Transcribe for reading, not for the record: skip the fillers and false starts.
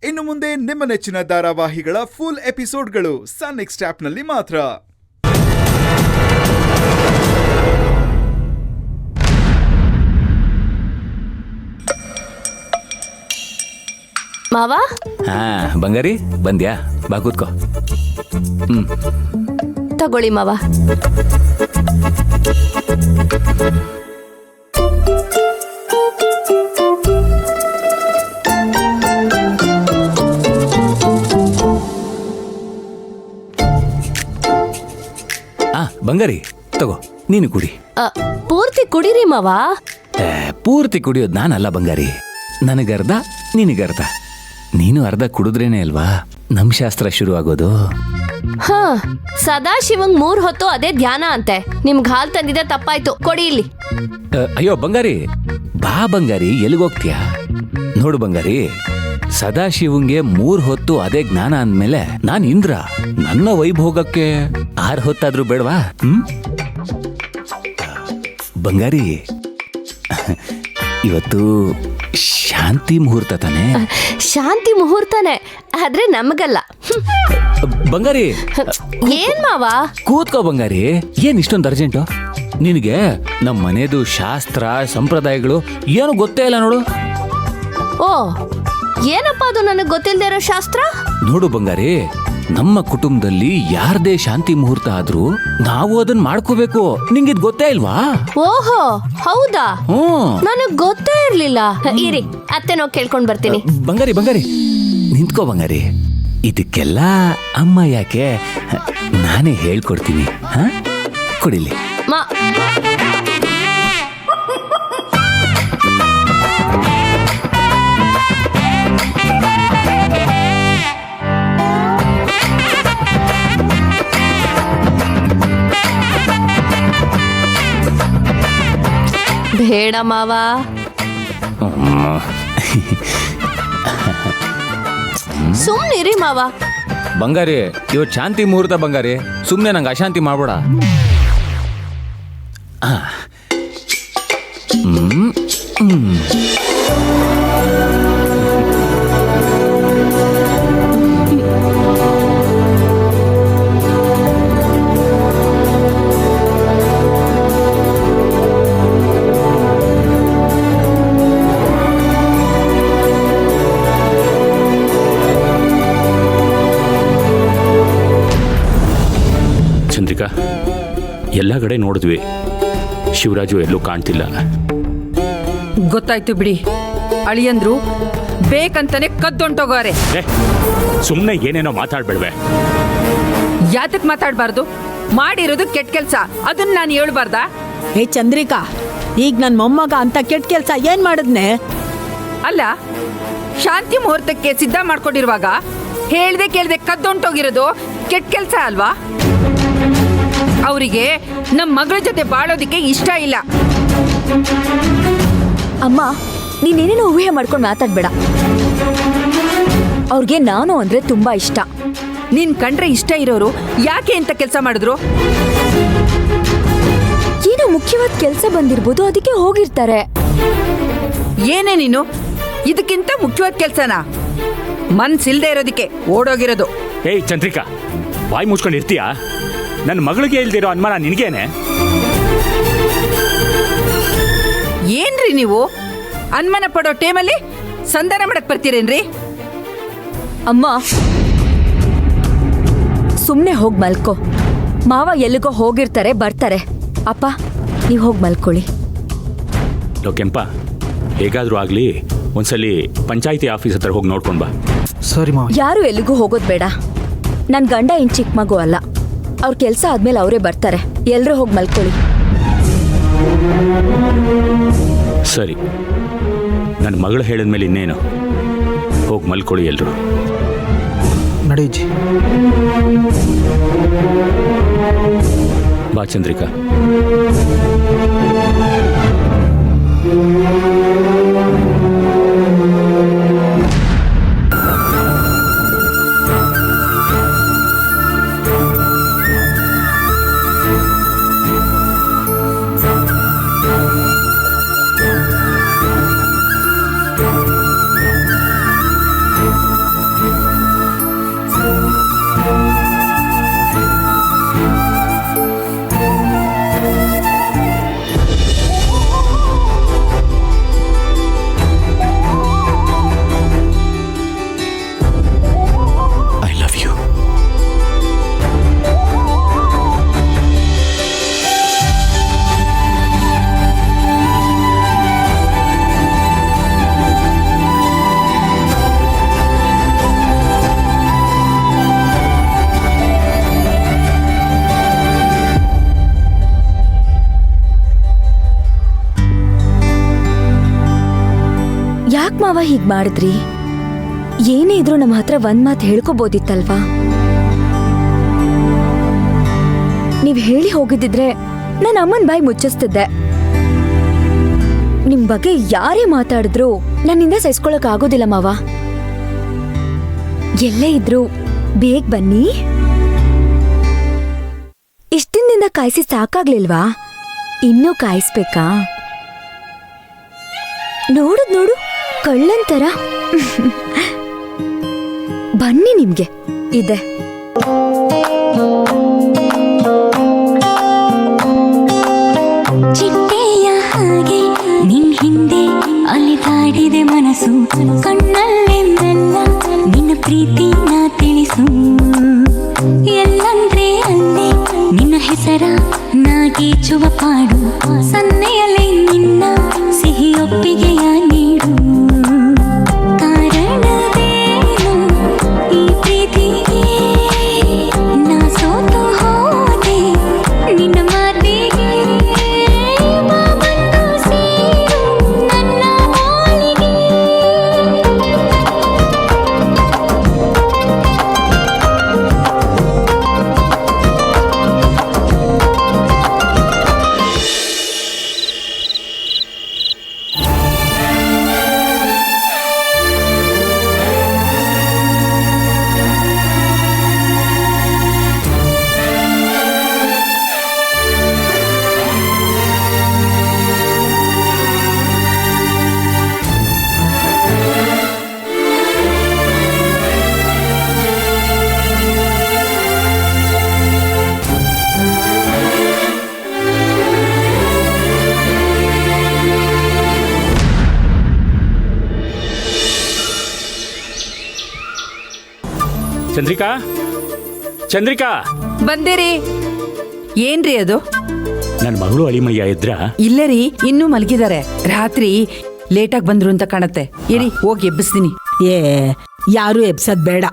ಇನ್ನು ಮುಂದೆ ನಿಮ್ಮ ನೆಚ್ಚಿನ ಧಾರಾವಾಹಿಗಳ ಫುಲ್ ಎಪಿಸೋಡ್ಗಳು ಸನ್ ನೆಕ್ಸ್ಟ್ ಆಪ್ನಲ್ಲಿ ಮಾತ್ರ. ಮಾವ ಬಂಗಾರಿ ಬಂದ್ಯಾ? ಬಾ ಕೂತ್ಕೋ. ತಗೊಳ್ಳಿ ಮಾವ. ಬಂಗಾರಿ ತಗೋ, ನೀನು ಕುಡಿ. ಪೂರ್ತಿ ಕುಡೀರಿ ಮಾವ. ಪೂರ್ತಿ ಕುಡಿಯೋದು ನಾನಲ್ಲ ಬಂಗಾರಿ, ನನಗರ್ಧ ನಿನಗರ್ಧ. ನೀನು ಅರ್ಧ ಕುಡಿದ್ರೇನೆ ಅಲ್ವಾ ನಮ್ ಶಾಸ್ತ್ರ ಶುರು ಆಗೋದು. ಸದಾಶಿವಂಗ್ 3 ಹೊತ್ತು ಅದೇ ಧ್ಯಾನ ಅಂತೆ. ನಿಮ್ಗೆ ಹಾಲ್ ತಂದಿದೆ ತಪ್ಪಾಯ್ತು, ಕೊಡಿ ಇಲ್ಲಿ. ಅಯ್ಯೋ ಬಂಗಾರಿ, ಬಾ ಬಂಗಾರಿ, ಎಲ್ಲಿಗೋಗ್ತೀಯ? ನೋಡು ಬಂಗಾರಿ, ಸದಾಶಿವಂಗೆ 3 ಹೊತ್ತು ಅದೇ ಜ್ಞಾನ ಅಂದ್ಮೇಲೆ ನಾನ್ ಇಂದ್ರ, ನನ್ನ ವೈಭೋಗಕ್ಕೆ 6 ಹೊತ್ತಾದ್ರೂ ಬೇಡವಾ? ಬಂಗಾರಿ, ಇವತ್ತು ಶಾಂತಿ ಮುಹೂರ್ತ ತಾನೆ? ಶಾಂತಿ ಮುಹೂರ್ತನೇ, ಆದ್ರೆ ನಮಗಲ್ಲ. ಬಂಗಾರಿ ಏನ್ ಮಾವ? ಕೂತ್ಕೋ ಬಂಗಾರಿ, ಏನ್ ಇಷ್ಟೊಂದು ಅರ್ಜೆಂಟು? ನಿನಗೆ ನಮ್ಮ ಮನೆದು ಶಾಸ್ತ್ರ ಸಂಪ್ರದಾಯಗಳು ಏನು ಗೊತ್ತೇ ಇಲ್ಲ ನೋಡು. ಓ, ಏನಪ್ಪ ಅದು ನನಗೆ ಗೊತ್ತಿಲ್ಲದೆ ಇರೋ ಶಾಸ್ತ್ರ? ನೋಡು ಬಂಗಾರಿ, ನಮ್ಮ ಕುಟುಂಬದಲ್ಲಿ ಯಾರದೇ ಶಾಂತಿ ಮುಹೂರ್ತ ಆದ್ರೂ ನಾವು ಅದನ್ನ ಮಾಡ್ಕೋಬೇಕು. ನಿಂಗಿದ್ ಗೊತ್ತೇ ಇಲ್ವಾ? ಓಹೋ, ಹೌದಾ? ನನಗ್ ಗೊತ್ತೇ ಇರ್ಲಿಲ್ಲ. ಇರಿ, ಅತ್ತೆನೋ ಕೇಳ್ಕೊಂಡ್ ಬರ್ತೀನಿ. ಬಂಗಾರಿ ಬಂಗಾರಿ ನಿಂತ್ಕೋ ಬಂಗಾರಿ, ಇದಕ್ಕೆಲ್ಲ ಅಮ್ಮ ಯಾಕೆ, ನಾನೇ ಹೇಳ್ಕೊಡ್ತೀನಿ. ಕುಡಿಲಿ. ಬೇಡ ಮಾವ. ಸುಮ್ನಿರಿ ಮಾವ. ಬಂಗಾರಿ, ಇವತ್ತು ಶಾಂತಿ ಮುಹೂರ್ತ ಬಂಗಾರಿ, ಸುಮ್ನೆ ನಂಗೆ ಅಶಾಂತಿ ಮಾಡ್ಬೇಡ. ಚಂದ್ರಿಕಾ, ಎಲ್ಲ ಕಡೆ ನೋಡಿದ್ವಿ, ಶಿವರಾಜು ಎಲ್ಲೂ ಕಾಣ್ತಿಲ್ಲ. ಗೊತ್ತಾಯ್ತು ಬಿಡಿ, ಅಳಿಯಂದ್ರು ಬೇಕಂತಾನೆ ಕದ್ದೊಂಟೋಗೋರೆ. ಸುಮ್ಮನೆ ಏನೇನೋ ಮಾತಾಡ್ಬೇಡ್ವೆ. ಯಾತಕ್ ಮಾತಾಡ್ಬಾರ್ದು? ಮಾಡಿರೋದು ಕೆಟ್ಟ ಕೆಲ್ಸ, ಅದನ್ನ ನಾನು ಹೇಳ್ಬಾರ್ದಾ? ಹೇ ಚಂದ್ರಿಕಾ, ಈಗ ನನ್ನ ಮೊಮ್ಮಗ ಅಂತ ಕೆಟ್ಟ ಕೆಲ್ಸ ಏನ್ ಮಾಡಿದ್ನೆ? ಅಲ್ಲ, ಶಾಂತಿ ಮುಹೂರ್ತಕ್ಕೆ ಸಿದ್ಧ ಮಾಡ್ಕೊಂಡಿರುವಾಗ ಹೇಳ್ದೆ ಕೇಳ್ದೆ ಕದ್ದೊಂಟೋಗಿರೋದು ಕೆಟ್ಟ ಕೆಲ್ಸ ಅಲ್ವಾ? ಅವರಿಗೆ ನಮ್ಮ ಮಗಳ ಜೊತೆ ಬಾಳೋದಿಕ್ಕೆ ಇಷ್ಟ ಇಲ್ಲ. ಅಮ್ಮ, ನೀನೇನೇನೋ ಊಹೆ ಮಾಡ್ಕೊಂಡು ಮಾತಾಡ್ಬೇಡ. ಅವ್ರಿಗೆ ನಾನು ಅಂದ್ರೆ ತುಂಬಾ ಇಷ್ಟ. ನಿನ್ ಕಂಡ್ರೆ ಇಷ್ಟ ಇರೋರು ಯಾಕೆ ಅಂತ ಕೆಲಸ ಮಾಡಿದ್ರು? ಏನೋ ಮುಖ್ಯವಾದ ಕೆಲಸ ಬಂದಿರ್ಬೋದು, ಅದಕ್ಕೆ ಹೋಗಿರ್ತಾರೆ. ಏನೇ ನೀನು, ಇದಕ್ಕಿಂತ ಮುಖ್ಯವಾದ ಕೆಲ್ಸನಾ? ಮನ್ಸಿಲ್ದೇ ಇರೋದಿಕ್ಕೆ ಓಡೋಗಿರೋದು. ಏಯ್ ಚಂದ್ರಿಕಾ, ಬಾಯಿ ಮುಚ್ಕೊಂಡಿರ್ತೀಯಾ? ನನ್ನ ಮಗಳಿಗೆ ಇಲ್ದಿರೋ ಅನುಮಾನ ನಿನಗೇನೆ? ಏನ್ರಿ ನೀವು ಅನುಮಾನ ಪಡೋ ಟೈಮಲ್ಲಿ ಸಂಧಾನ ಮಾಡಕ್ ಬರ್ತೀರೇನ್ರಿ? ಅಮ್ಮ, ಸುಮ್ನೆ ಹೋಗ್ ಮಲ್ಕೋ. ಮಾವ ಎಲ್ಲಿಗೋ ಹೋಗಿರ್ತಾರೆ, ಬರ್ತಾರೆ. ಅಪ್ಪ, ನೀವು ಹೋಗಿ ಮಲ್ಕೊಳ್ಳಿ. ಕೆಂಪ, ಹೇಗಾದ್ರೂ ಆಗ್ಲಿ ಒಂದ್ಸಲಿ ಪಂಚಾಯಿತಿ ಆಫೀಸ್ ಹತ್ರ ಹೋಗಿ ನೋಡ್ಕೊಂಡ್ ಬಾ. ಸರಿ ಮಾವ. ಯಾರು ಎಲ್ಲಿಗೂ ಹೋಗೋದು ಬೇಡ. ನನ್ನ ಗಂಡ ಇನ್ ಚಿಕ್ಕ ಮಗು ಅಲ್ಲ, ಅವ್ರ ಕೆಲಸ ಆದ್ಮೇಲೆ ಅವರೇ ಬರ್ತಾರೆ. ಎಲ್ರೂ ಹೋಗಿ ಮಲ್ಕೊಳ್ಳಿ. ಸರಿ, ನನ್ನ ಮಗಳು ಹೇಳಿದ್ಮೇಲೆ ಇನ್ನೇನು, ಹೋಗಿ ಮಲ್ಕೊಳ್ಳಿ ಎಲ್ರು. ನಡೀಜಿ. ಬಾ ಚಂದ್ರಿಕಾ. ಮಾವ ಹೀಗ್ ಮಾಡಿದ್ರಿ? ಏನೇ ಇದ್ರೂ ನಮ್ಮ ಹತ್ರ ಒಂದ್ ಮಾತು ಹೇಳ್ಕೋಬೋದಿತ್ತಲ್ವಾ? ನೀವ್ ಹೇಳಿ ಹೋಗಿದ್ದಿದ್ರೆ ನನ್ನ ಅಮ್ಮನ್ ಬಾಯಿ ಮುಚ್ಚಿಸ್ತಿದ್ದೆ. ನಿಮ್ ಬಗ್ಗೆ ಯಾರೇ ಮಾತಾಡಿದ್ರು ನನ್ನಿಂದ ಸಹಿಸ್ಕೊಳಕ್ ಆಗೋದಿಲ್ಲ ಮಾವ. ಎಲ್ಲೇ ಇದ್ರು ಬೇಗ ಬನ್ನಿ. ಇಷ್ಟಿಂದಿಂದ ಕಾಯಿಸಿ ಸಾಕಾಗ್ಲಿಲ್ವಾ? ಇನ್ನೂ ಕಾಯಿಸ್ಬೇಕಾ? ನೋಡು ಕಳ್ಳಂತರ. ಬನ್ನಿ, ನಿಮ್ಗೆ ಇದೆ. ಚಿಟ್ಟೆಯ ಹಾಗೆ ನಿನ್ ಹಿಂದೆ ಅಲಿದಾಡಿದೆ ಮನಸ್ಸು, ಕಣ್ಣಲ್ಲೆಲ್ಲ ನಿನ್ನ ಪ್ರೀತಿನ ತಿಳಿಸು. ಎಲ್ಲಂದ್ರೆ ಅಲ್ಲೇ ನಿನ್ನ ಹೆಸರ ನಾಗೀಚುವ ಪಾಡು, ಸನ್ನೆಯಲ್ಲಿ ನಿನ್ನ ಸಿಹಿ ಒಪ್ಪಿಗೆಯ ನೀಡು. ಕಾರಣವೇನು ಈ ಪ್ರೀತಿಗೆ? ನಾ ಸೋತು ಹೋದೆ ನಿನ್ನ ಮಾತಿಗೆ. ಬಾ ಬಂದು ಸೇರು ನನ್ನ ಬಾಳಿಗೆ. ಚಂದ್ರಿಕಾ, ಬಂದಿರಿ. ಏನ್ರಿ ಅದು? ನನ್ನ ಮಗಳು ಅಳಿಮಯ್ಯ ಇದ್ರ? ಇಲ್ಲೇ ರೀ, ಇನ್ನೂ ಮಲಗಿದ್ದಾರೆ. ರಾತ್ರಿ ಲೇಟಾಗಿ ಬಂದ್ರು ಅಂತ ಕಾಣತ್ತೆ. ಇರಿ, ಹೋಗಿ ಎಬ್ಬಿಸ್ತೀನಿ. ಯಾರು ಎಬ್ಸದ್ ಬೇಡ.